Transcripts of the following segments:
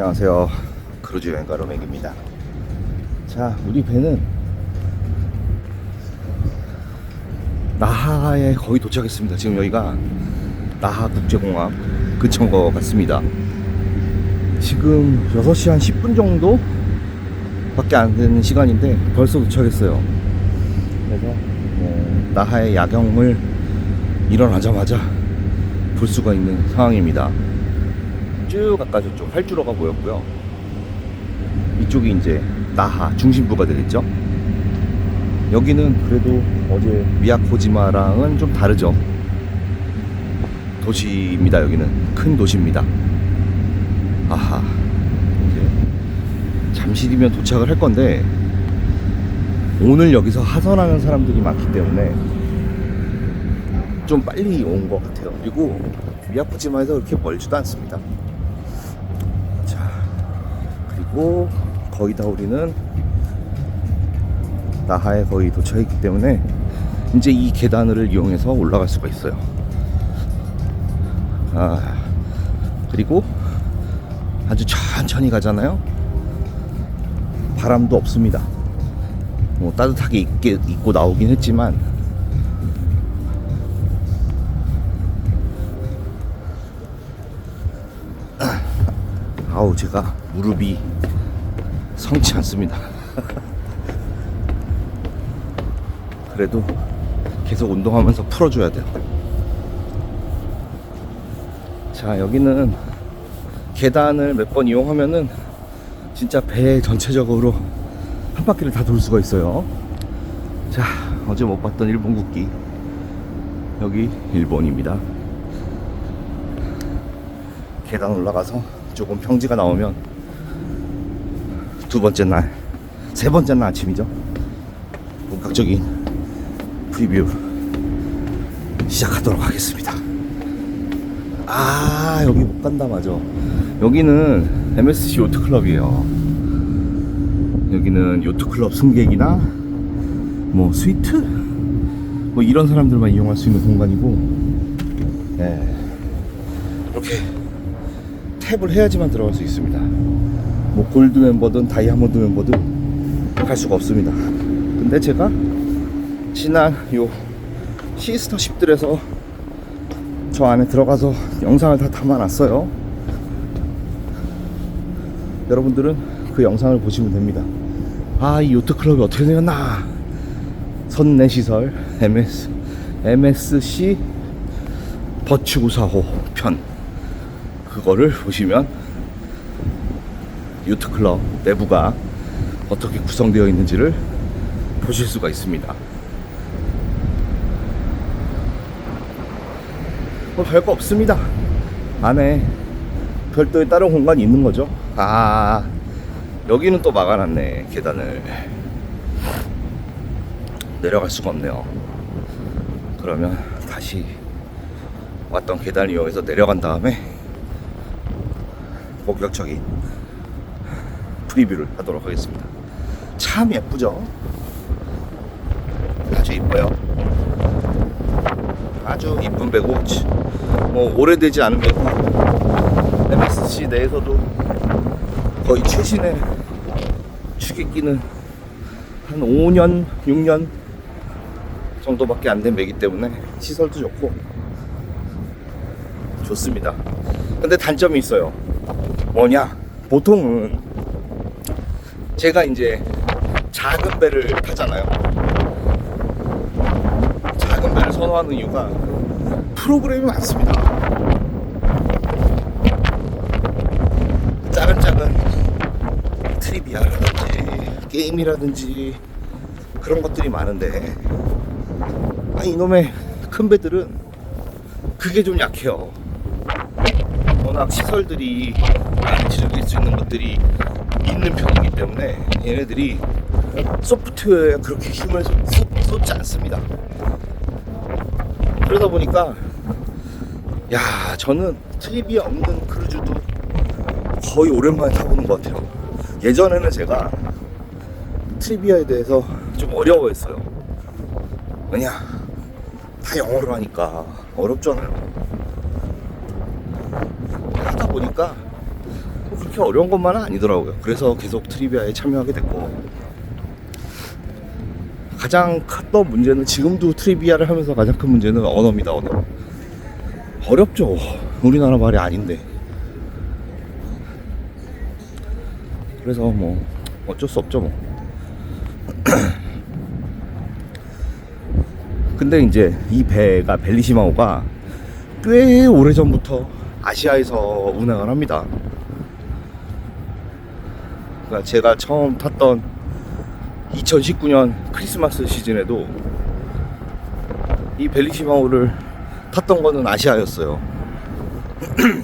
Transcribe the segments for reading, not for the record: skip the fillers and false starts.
안녕하세요. 크루즈 여행가 로맥입니다. 자, 우리 배는 나하에 거의 도착했습니다. 지금 여기가 나하 국제공항 근처인 것 같습니다. 지금 6시 한 10분 정도 밖에 안 되는 시간인데 벌써 도착했어요. 그래서 나하의 야경을 일어나자마자 볼 수가 있는 상황입니다. 쭉 아까 저쪽 활주로가 보였고요. 이쪽이 이제 나하 중심부가 되겠죠. 여기는 그래도 어제 미야코지마랑은 좀 다르죠. 도시입니다. 여기는 큰 도시입니다. 아하, 이제 잠시 뒤면 도착을 할 건데 오늘 여기서 하선하는 사람들이 많기 때문에 좀 빨리 온 것 같아요. 그리고 미야코지마에서 그렇게 멀지도 않습니다. 자, 그리고 거의 다 우리는 나하에 거의 도착했기 때문에 이제 이 계단을 이용해서 올라갈 수가 있어요. 그리고 아주 천천히 가잖아요. 바람도 없습니다. 따뜻하게 입고 나오긴 했지만 아우, 제가 무릎이 성치 않습니다. 그래도 계속 운동하면서 풀어줘야 돼요. 자, 여기는 계단을 몇 번 이용하면은 진짜 배 전체적으로 한 바퀴를 다 돌 수가 있어요. 자, 어제 못 봤던 일본 국기, 여기 일본입니다. 계단 올라가서 조금 평지가 나오면 두 번째 날, 세 번째 날 아침이죠. 본격적인 프리뷰 시작하도록 하겠습니다. 여기 못 간다. 맞아, 여기는 MSC 요트클럽이에요. 여기는 요트클럽 승객이나 뭐 스위트 뭐 이런 사람들만 이용할 수 있는 공간이고, 이렇게 탭을 해야지만 들어갈 수 있습니다. 뭐 골드 멤버든 다이아몬드 멤버든 갈 수가 없습니다. 근데 제가 지난 요 시스터십들에서 저 안에 들어가서 영상을 다 담아놨어요. 여러분들은 그 영상을 보시면 됩니다. 이 요트클럽이 어떻게 생겼나. 선내시설 MSC 버추구사호 편, 그거를 보시면 요트클럽 내부가 어떻게 구성되어 있는지를 보실 수가 있습니다. 별거 없습니다. 안에 별도의 다른 공간이 있는 거죠. 여기는 또 막아놨네. 계단을 내려갈 수가 없네요. 그러면 다시 왔던 계단을 이용해서 내려간 다음에 본격적인 프리뷰를 하도록 하겠습니다. 참 예쁘죠? 아주 이뻐요. 아주 이쁜 배고, 뭐 오래되지 않은 배고, MSC 내에서도 거의 최신의 추객기는 한 5년, 6년 정도밖에 안 된 배이기 때문에 시설도 좋고 좋습니다. 근데 단점이 있어요. 뭐냐? 보통은 제가 이제 작은 배를 타잖아요. 작은 배를 선호하는 이유가 프로그램이 많습니다. 작은 트리비아라든지 게임이라든지 그런 것들이 많은데, 이놈의 큰 배들은 그게 좀 약해요. 워낙 시설들이 많이 즐길 수 있는 것들이 있는 편이기 때문에 얘네들이 소프트웨어에 그렇게 힘을 쏟지 않습니다. 그러다 보니까 저는 트리비아 없는 크루즈도 거의 오랜만에 타보는 것 같아요. 예전에는 제가 트리비아에 대해서 좀 어려워했어요. 왜냐, 다 영어로 하니까 어렵잖아요. 하다 보니까 뭐 그렇게 어려운 것만은 아니더라고요. 그래서 계속 트리비아에 참여하게 됐고, 가장 컸던 문제는, 지금도 트리비아를 하면서 가장 큰 문제는 언어입니다. 언어. 어렵죠. 우리나라 말이 아닌데. 그래서 뭐 어쩔 수 없죠 뭐. 근데 이제 이 배가, 벨리시마오가 꽤 오래전부터 아시아에서 운항을 합니다. 그러니까 제가 처음 탔던 2019년 크리스마스 시즌에도 이 벨리시마오를 탔던 거는 아시아였어요.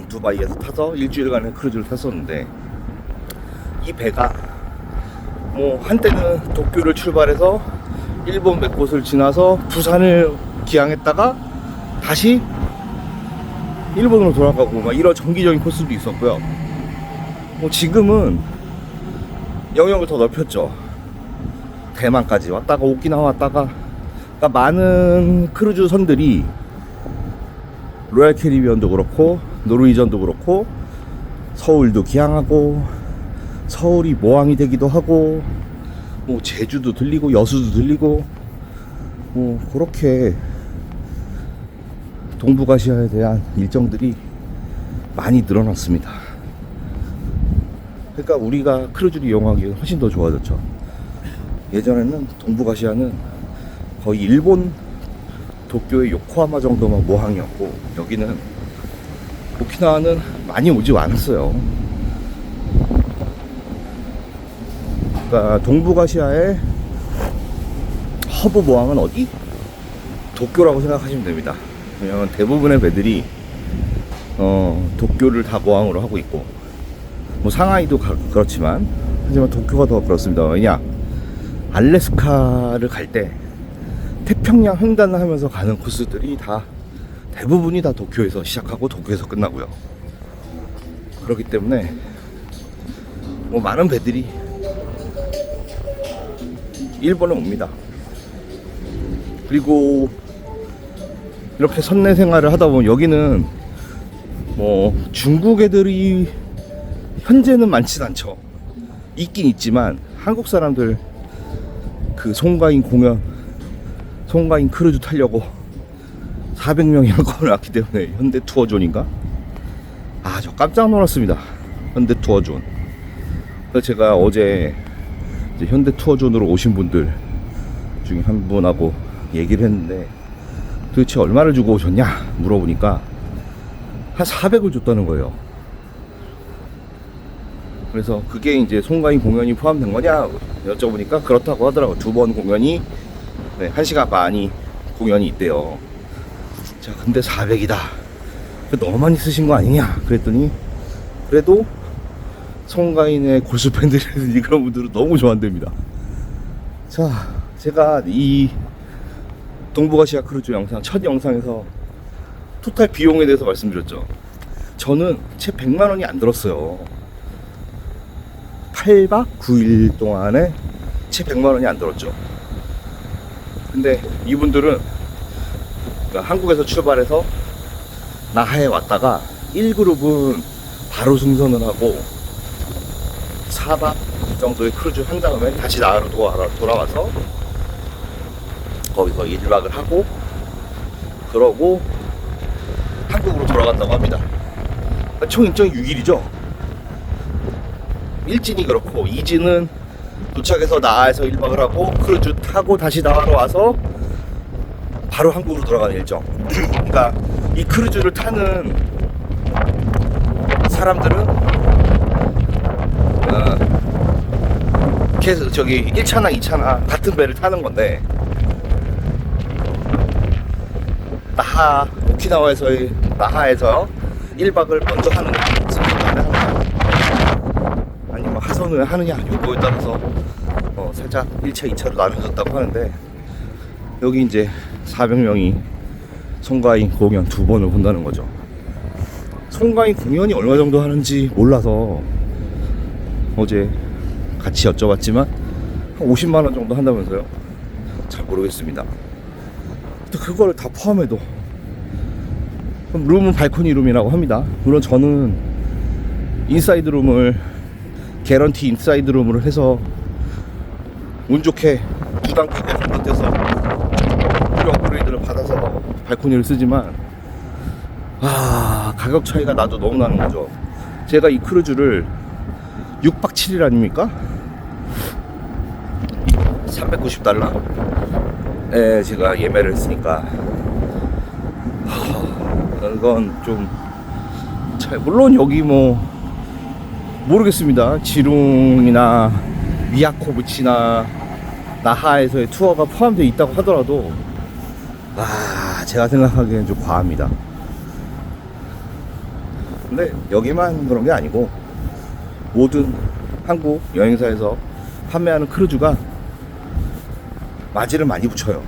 두바이에서 타서 일주일간의 크루즈를 탔었는데, 이 배가 뭐 한때는 도쿄를 출발해서 일본 몇 곳을 지나서 부산을 기항했다가 다시 일본으로 돌아가고 막 이런 정기적인 코스도 있었고요. 뭐 지금은 영역을 더 넓혔죠. 대만까지 왔다가 오키나와 왔다가, 그러니까 많은 크루즈 선들이 로얄 캐리비언도 그렇고 노르웨이전도 그렇고 서울도 기항하고, 서울이 모항이 되기도 하고, 뭐 제주도 들리고 여수도 들리고, 뭐 그렇게 동북아시아에 대한 일정들이 많이 늘어났습니다. 그러니까 우리가 크루즈를 이용하기가 훨씬 더 좋아졌죠. 예전에는 동북아시아는 거의 일본 도쿄의 요코하마 정도만 모항이었고, 여기는 오키나와는 많이 오지 않았어요. 그러니까 동북아시아의 허브 모항은 어디? 도쿄라고 생각하시면 됩니다. 왜냐면 대부분의 배들이 도쿄를 다 모항으로 하고 있고, 뭐 상하이도 그렇지만, 하지만 도쿄가 더 그렇습니다. 왜냐, 알래스카를 갈 때 태평양 횡단을 하면서 가는 코스들이 다 대부분이 다 도쿄에서 시작하고 도쿄에서 끝나고요. 그렇기 때문에 뭐 많은 배들이 일본에 옵니다. 그리고 이렇게 선내 생활을 하다 보면, 여기는 뭐 중국 애들이 현재는 많진 않죠. 있긴 있지만 한국 사람들 그 송가인 공연, 송가인 크루즈 타려고 400명이나 걸 왔기 때문에, 현대 투어존인가? 아, 저 깜짝 놀랐습니다. 현대 투어존. 그래서 제가 어제 이제 현대 투어존으로 오신 분들 중에 한 분하고 얘기를 했는데, 도대체 얼마를 주고 오셨냐 물어보니까 한 400을 줬다는 거예요. 그래서 그게 이제 송가인 공연이 포함된 거냐 여쭤보니까 그렇다고 하더라고요. 2번 공연이, 네, 1시간 반이 공연이 있대요. 자, 근데 400이다. 너무 많이 쓰신 거 아니냐 그랬더니, 그래도 송가인의 골수 팬들이라든지 그런 분들은 너무 좋아한답니다. 자, 제가 이 동북아시아 크루즈 영상, 첫 영상에서 토탈 비용에 대해서 말씀드렸죠. 저는 채 100만 원이 안 들었어요. 8박 9일 동안에 채 100만 원이 안 들었죠. 근데 이분들은, 그러니까 한국에서 출발해서 나하에 왔다가 1그룹은 바로 승선을 하고 4박 정도의 크루즈 한 다음에 다시 나하로 돌아와서 거기서 1박을 하고, 그러고 한국으로 돌아간다고 합니다. 총 일정이 6일이죠. 일진이 그렇고, 이진은 도착해서 나하에서 1박을 하고 크루즈 타고 다시 나하로 와서 바로 한국으로 돌아가는 일정. 그러니까 이 크루즈를 타는 사람들은 계속 저기 1차나 2차나 같은 배를 타는 건데, 오키나와에서의 나하에서 1박을 먼저 하느냐, 아니면 하선을 하느냐, 요거에 따라서 살짝 1차, 2차로 나눠졌다고 하는데, 여기 이제 400명이 송가인 공연 2번을 본다는 거죠. 송가인 공연이 얼마 정도 하는지 몰라서 어제 같이 여쭤봤지만 한 50만 원 정도 한다면서요. 잘 모르겠습니다. 또 그거를 다 포함해도, 룸은 발코니 룸이라고 합니다. 물론 저는 인사이드 룸을 개런티 인사이드 룸으로 해서 운 좋게 2단계가 선택돼서 무료 업그레이드를 받아서 발코니를 쓰지만 가격 차이가 나도 너무 나는 거죠. 제가 이 크루즈를 6박 7일 아닙니까? $390에 제가 예매를 했으니까 이건 좀 물론 여기 뭐 모르겠습니다. 지룽이나 미야코부치나 나하에서의 투어가 포함되어 있다고 하더라도 제가 생각하기엔 좀 과합니다. 근데 여기만 그런 게 아니고 모든 한국 여행사에서 판매하는 크루즈가 마진을 많이 붙여요.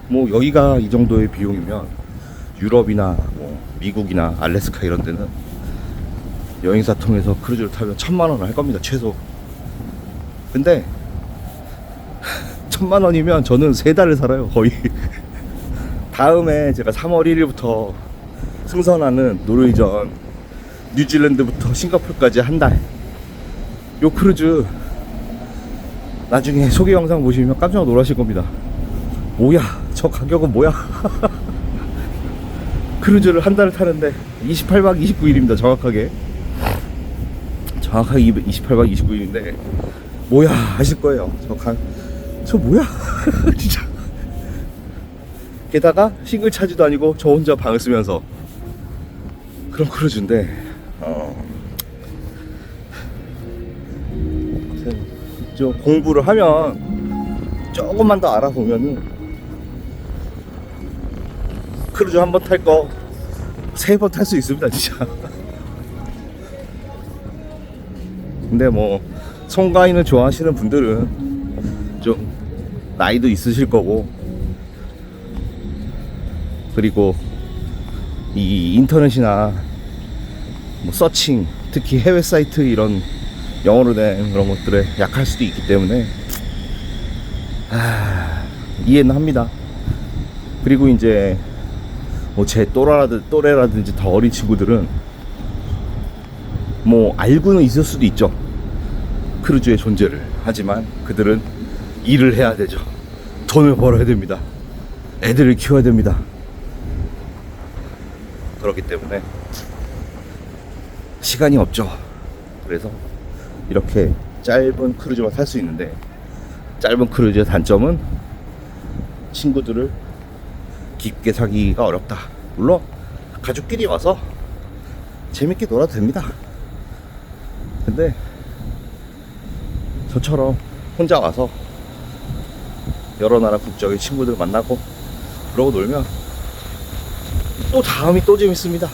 뭐 여기가 이 정도의 비용이면 유럽이나 뭐 미국이나 알래스카 이런 데는 여행사 통해서 크루즈를 타면 1000만 원을 할 겁니다, 최소. 근데 1000만 원이면 저는 3달을 살아요, 거의. 다음에 제가 3월 1일부터 승선하는 노르웨이전, 뉴질랜드부터 싱가포르까지 한 달. 요 크루즈 나중에 소개 영상 보시면 깜짝 놀라실 겁니다. 뭐야, 저 가격은 뭐야? 크루즈를 한 달을 타는데 28박 29일입니다, 정확하게 28박 29일인데 뭐야 하실 거예요. 저 뭐야? 진짜. 게다가 싱글 차지도 아니고 저 혼자 방을 쓰면서 그런 크루즈인데 좀 공부를 하면 조금만 더 알아보면은 크루즈 한 번 탈 거 3번 탈 수 있습니다, 진짜. 근데 뭐 송가인을 좋아하시는 분들은 좀 나이도 있으실 거고, 그리고 이 인터넷이나 뭐 서칭, 특히 해외 사이트 이런 영어로 된 그런 것들에 약할 수도 있기 때문에 이해는 합니다. 그리고 이제 뭐 제 또래라든지 더 어린 친구들은 뭐 알고는 있을 수도 있죠, 크루즈의 존재를. 하지만 그들은 일을 해야 되죠. 돈을 벌어야 됩니다. 애들을 키워야 됩니다. 그렇기 때문에 시간이 없죠. 그래서 이렇게 짧은 크루즈만 탈 수 있는데, 짧은 크루즈의 단점은 친구들을 깊게 사귀기가 어렵다. 물론 가족끼리 와서 재밌게 놀아도 됩니다. 근데 저처럼 혼자 와서 여러 나라 국적의 친구들 만나고 그러고 놀면 또 다음이 또 재밌습니다.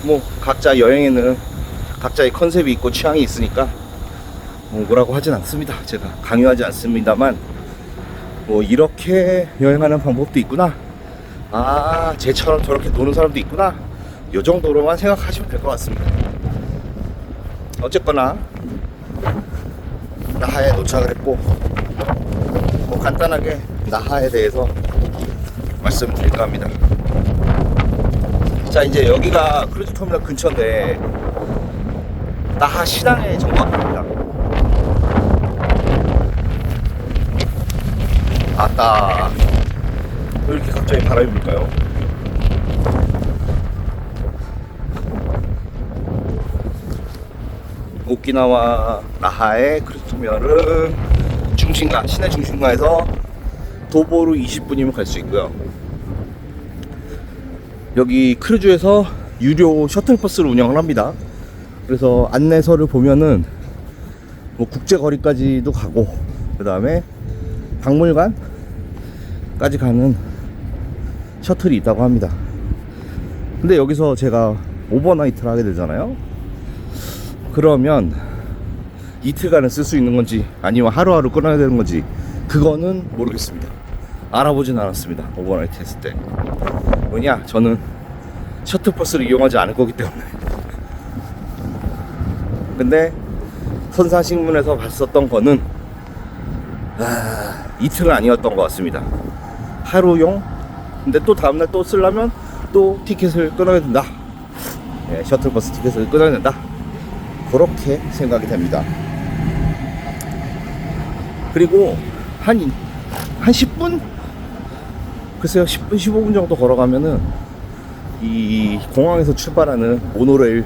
뭐 각자 여행에는 각자의 컨셉이 있고 취향이 있으니까 뭐라고 하진 않습니다. 제가 강요하지 않습니다만, 뭐 이렇게 여행하는 방법도 있구나, 쟤처럼 저렇게 노는 사람도 있구나, 요 정도로만 생각하시면 될 것 같습니다. 어쨌거나 나하에 도착을 했고, 뭐 간단하게 나하에 대해서 말씀드릴까 합니다. 자, 이제 여기가 크루즈 터미널 근처인데 나하 시장에 정박합니다. 아따, 왜 이렇게 갑자기 바람이 불까요? 오키나와 나하의 크루즈 터미널은 중심가, 시내 중심가에서 도보로 20분이면 갈 수 있고요. 여기 크루즈에서 유료 셔틀버스를 운영을 합니다. 그래서 안내서를 보면은 뭐 국제거리까지도 가고, 그 다음에 박물관까지 가는 셔틀이 있다고 합니다. 근데 여기서 제가 오버나이트를 하게 되잖아요. 그러면 이틀간을 쓸 수 있는 건지 아니면 하루하루 끊어야 되는 건지 그거는 모르겠습니다. 알아보진 않았습니다, 오버나이트 했을 때. 왜냐, 저는 셔틀버스를 이용하지 않을 거기 때문에. 근데 선사신문에서 봤었던 거는 이틀은 아니었던 것 같습니다. 하루용 근데 또 다음날 또 쓰려면 또 티켓을 끊어야 된다. 예, 셔틀버스 티켓을 끊어야 된다. 그렇게 생각이 됩니다. 그리고 한 10분? 글쎄요, 10분, 15분 정도 걸어가면은 이 공항에서 출발하는 모노레일,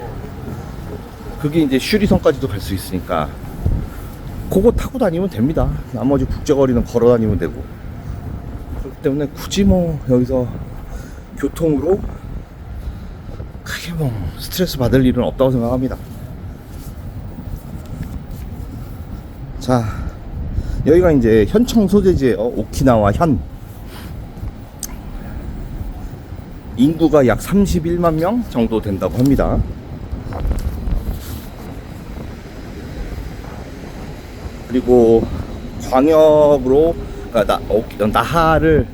그게 이제 슈리선까지도 갈 수 있으니까 그거 타고 다니면 됩니다. 나머지 국제거리는 걸어 다니면 되고. 그렇기 때문에 굳이 뭐 여기서 교통으로 크게 뭐 스트레스 받을 일은 없다고 생각합니다. 자, 여기가 이제 현청 소재지예요. 오키나와 현. 인구가 약 31만 명 정도 된다고 합니다. 그리고 광역으로, 그러니까 나하를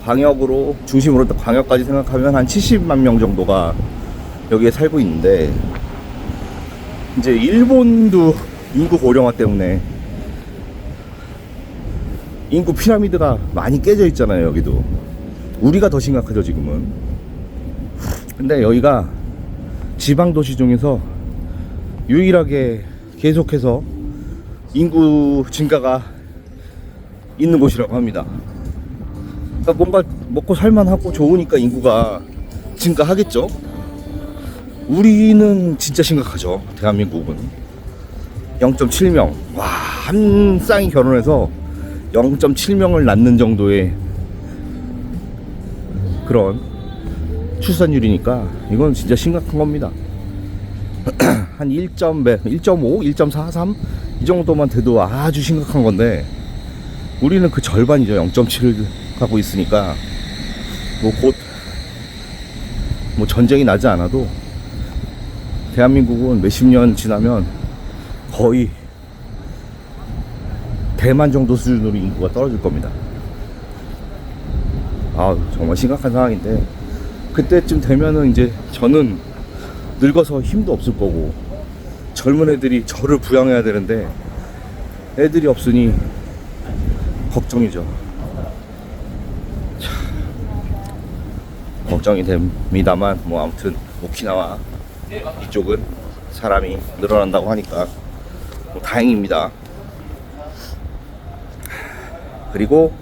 광역으로 중심으로 광역까지 생각하면 한 70만 명 정도가 여기에 살고 있는데, 이제 일본도 인구 고령화 때문에 인구 피라미드가 많이 깨져 있잖아요. 여기도 우리가 더 심각하죠 지금은. 근데 여기가 지방도시 중에서 유일하게 계속해서 인구 증가가 있는 곳이라고 합니다. 그러니까 뭔가 먹고 살만하고 좋으니까 인구가 증가하겠죠. 우리는 진짜 심각하죠. 대한민국은 0.7명. 와, 한 쌍이 결혼해서 0.7명을 낳는 정도의 그런 출산율이니까 이건 진짜 심각한 겁니다. 한 1.5, 1.43 이 정도만 돼도 아주 심각한 건데, 우리는 그 절반이죠. 0.7을 가고 있으니까 뭐 곧 뭐 전쟁이 나지 않아도 대한민국은 몇십 년 지나면 거의 대만 정도 수준으로 인구가 떨어질 겁니다. 아, 정말 심각한 상황인데, 그때쯤 되면은 이제 저는 늙어서 힘도 없을 거고 젊은 애들이 저를 부양해야 되는데 애들이 없으니 걱정이죠. 걱정이 됩니다만, 뭐 아무튼 오키나와 이쪽은 사람이 늘어난다고 하니까 뭐 다행입니다. 그리고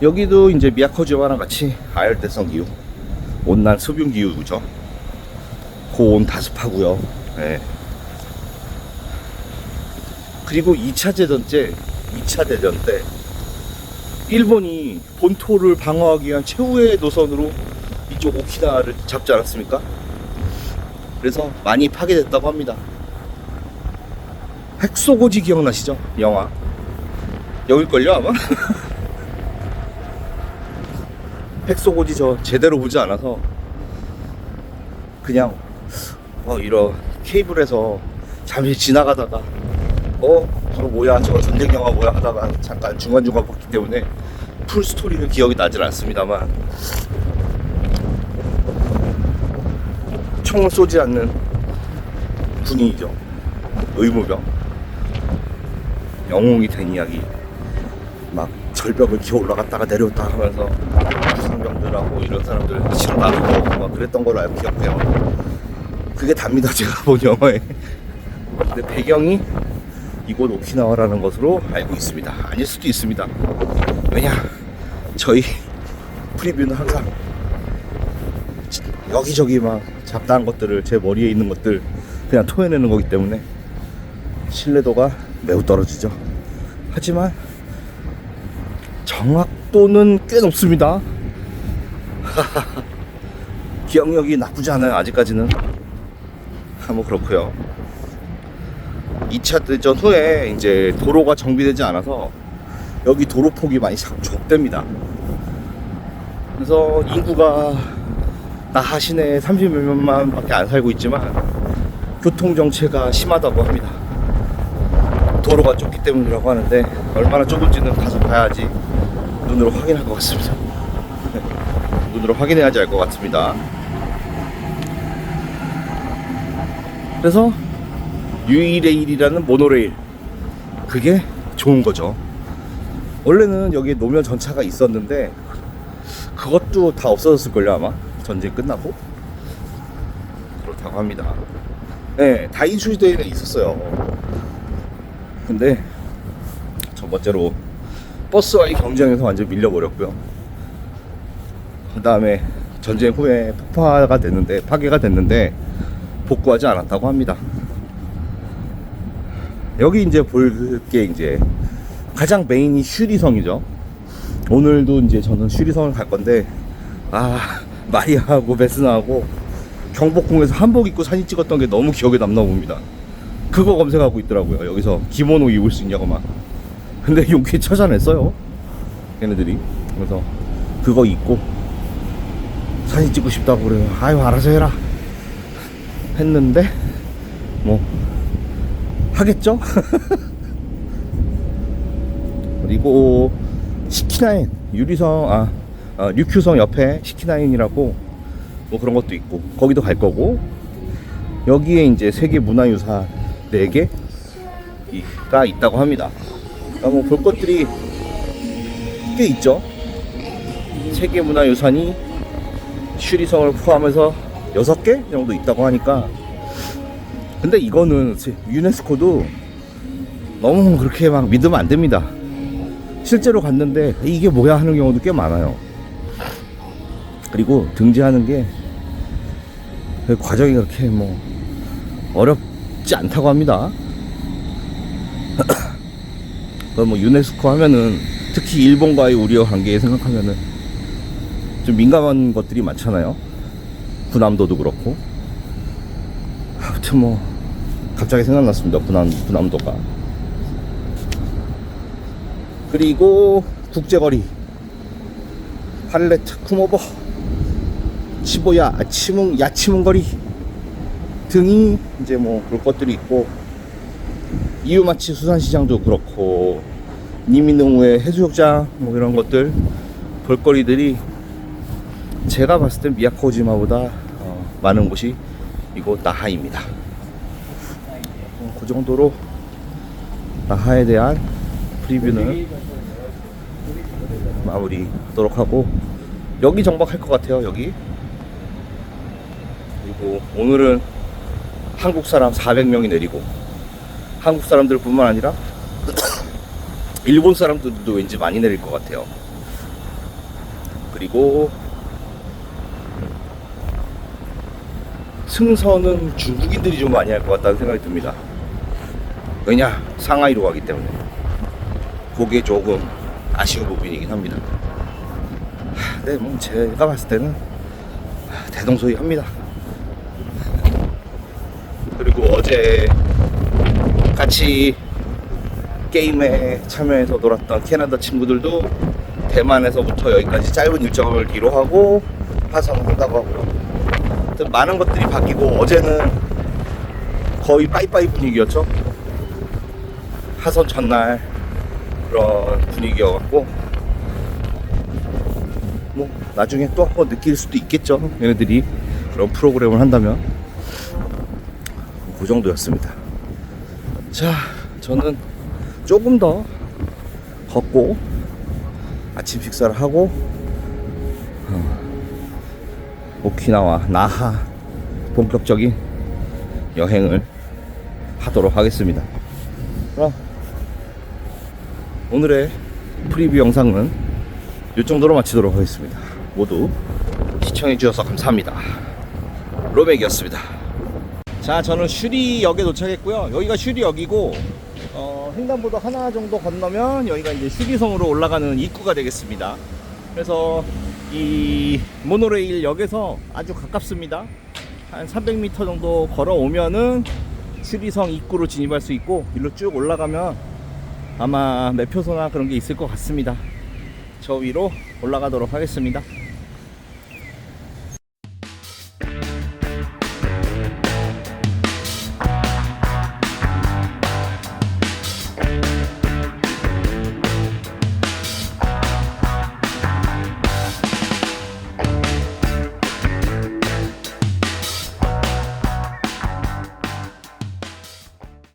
여기도 이제 미야코지와랑 같이 아열대성 기후, 온난 수분 기후죠. 고온 다습하고요. 네. 그리고 2차 대전 때 일본이 본토를 방어하기 위한 최후의 노선으로 이쪽 오키나와를 잡지 않았습니까? 그래서 많이 파괴됐다고 합니다. 핵소고지 기억나시죠? 영화 여길걸요 아마? 핵소고지 저 제대로 보지 않아서 그냥 이런 케이블에서 잠시 지나가다가 저거 뭐야, 저거 전쟁 영화 뭐야 하다가 잠깐 중간중간 봤기 때문에 풀 스토리는 기억이 나질 않습니다만, 총을 쏘지 않는 군인이죠. 의무병. 영웅이 된 이야기. 막 절벽을 기어 올라갔다가 내려왔다 하면서 부상병들하고 이런 사람들 치러 나가고 막 그랬던 걸로 알고 기억해요. 그게 답니다, 제가 본 영화에. 근데 배경이 이곳 오키나와라는 것으로 알고 있습니다. 아닐 수도 있습니다. 왜냐, 저희 프리뷰는 항상 여기저기 막 잡다한 것들을, 제 머리에 있는 것들 그냥 토해내는 거기 때문에 신뢰도가 매우 떨어지죠. 하지만 정확도는 꽤 높습니다. 기억력이 나쁘지 않아요, 아직까지는. 뭐 그렇고요. 2차 대전 후에 이제 도로가 정비되지 않아서 여기 도로폭이 많이 좁답니다. 그래서 인구가 나하 시내에 30몇만 밖에 안 살고 있지만 교통정체가 심하다고 합니다. 도로가 좁기 때문이라고 하는데, 얼마나 좁은지는 가서 봐야지 눈으로 확인할 것 같습니다. 눈으로 확인해야지 알 것 같습니다. 그래서 유이레일이라는 모노레일, 그게 좋은 거죠. 원래는 여기에 노면 전차가 있었는데 그것도 다 없어졌을걸요 아마 전쟁 끝나고. 그렇다고 합니다. 네, 다이슈대에는 있었어요. 근데 첫 번째로 버스와의 경쟁에서 완전 밀려버렸고요. 그 다음에 전쟁 후에 파괴가 됐는데 복구하지 않았다고 합니다. 여기 이제 볼 게 이제 가장 메인이 슈리성이죠. 오늘도 이제 저는 슈리성을 갈 건데, 마리아하고 베스나하고 경복궁에서 한복 입고 사진 찍었던 게 너무 기억에 남나 봅니다. 그거 검색하고 있더라고요. 여기서 기모노 입을 수 있냐고 막. 근데 용케 찾아냈어요, 걔네들이. 그래서 그거 입고 사진 찍고 싶다고 그래요. 아유, 알아서 해라 했는데 뭐 하겠죠? 그리고 시키나인 유리성 류큐성 옆에 시키나인이라고 뭐 그런 것도 있고 거기도 갈 거고, 여기에 이제 세계 문화유산 4개가 있다고 합니다. 뭐 볼 것들이 꽤 있죠. 세계 문화유산이 슈리성을 포함해서 6개 정도 있다고 하니까. 근데 이거는 유네스코도 너무 그렇게 막 믿으면 안 됩니다. 실제로 갔는데 이게 뭐야 하는 경우도 꽤 많아요. 그리고 등재하는 게 그 과정이 그렇게 뭐 어렵지 않다고 합니다. 뭐 유네스코 하면은 특히 일본과의 우리와 관계에 생각하면은 좀 민감한 것들이 많잖아요. 군함도도 그렇고. 아무튼 뭐 갑자기 생각났습니다. 군함도가. 그리고 국제거리 팔레트 쿠모버 치보야 야치문 거리 등이 이제 뭐 그럴 것들이 있고, 이유마치 수산시장도 그렇고 니미노우의 해수욕장 뭐 이런 것들 볼거리들이 제가 봤을 땐 미야코지마보다 많은 곳이 이곳 나하입니다. 그 정도로 나하에 대한 프리뷰는 마무리하도록 하고, 여기 정박할 것 같아요. 여기. 그리고 오늘은 한국 사람 400명이 내리고, 한국 사람들 뿐만 아니라 일본 사람들도 왠지 많이 내릴 것 같아요. 그리고 승선은 중국인들이 좀 많이 할 것 같다는 생각이 듭니다. 왜냐? 상하이로 가기 때문에. 그게 조금 아쉬운 부분이긴 합니다. 네, 뭐 제가 봤을 때는 대동소이합니다. 그리고 어제 같이 게임에 참여해서 놀았던 캐나다 친구들도 대만에서부터 여기까지 짧은 일정을 기로하고 파산을 한다고 하고요. 많은 것들이 바뀌고, 어제는 거의 빠이빠이 분위기였죠. 하선 전날 그런 분위기여갖고 뭐 나중에 또 한번 느낄 수도 있겠죠. 얘네들이 그런 프로그램을 한다면. 그 정도였습니다. 자, 저는 조금 더 걷고 아침 식사를 하고 오키나와 나하 본격적인 여행을 하도록 하겠습니다. 그럼 오늘의 프리뷰 영상은 이 정도로 마치도록 하겠습니다. 모두 시청해 주셔서 감사합니다. 로맥이었습니다. 자, 저는 슈리역에 도착했고요. 여기가 슈리역이고, 횡단보도 하나 정도 건너면 여기가 이제 슈리성으로 올라가는 입구가 되겠습니다. 그래서 이 모노레일 역에서 아주 가깝습니다. 한 300m 정도 걸어오면은 슈리성 입구로 진입할 수 있고, 일로 쭉 올라가면 아마 매표소나 그런 게 있을 것 같습니다. 저 위로 올라가도록 하겠습니다.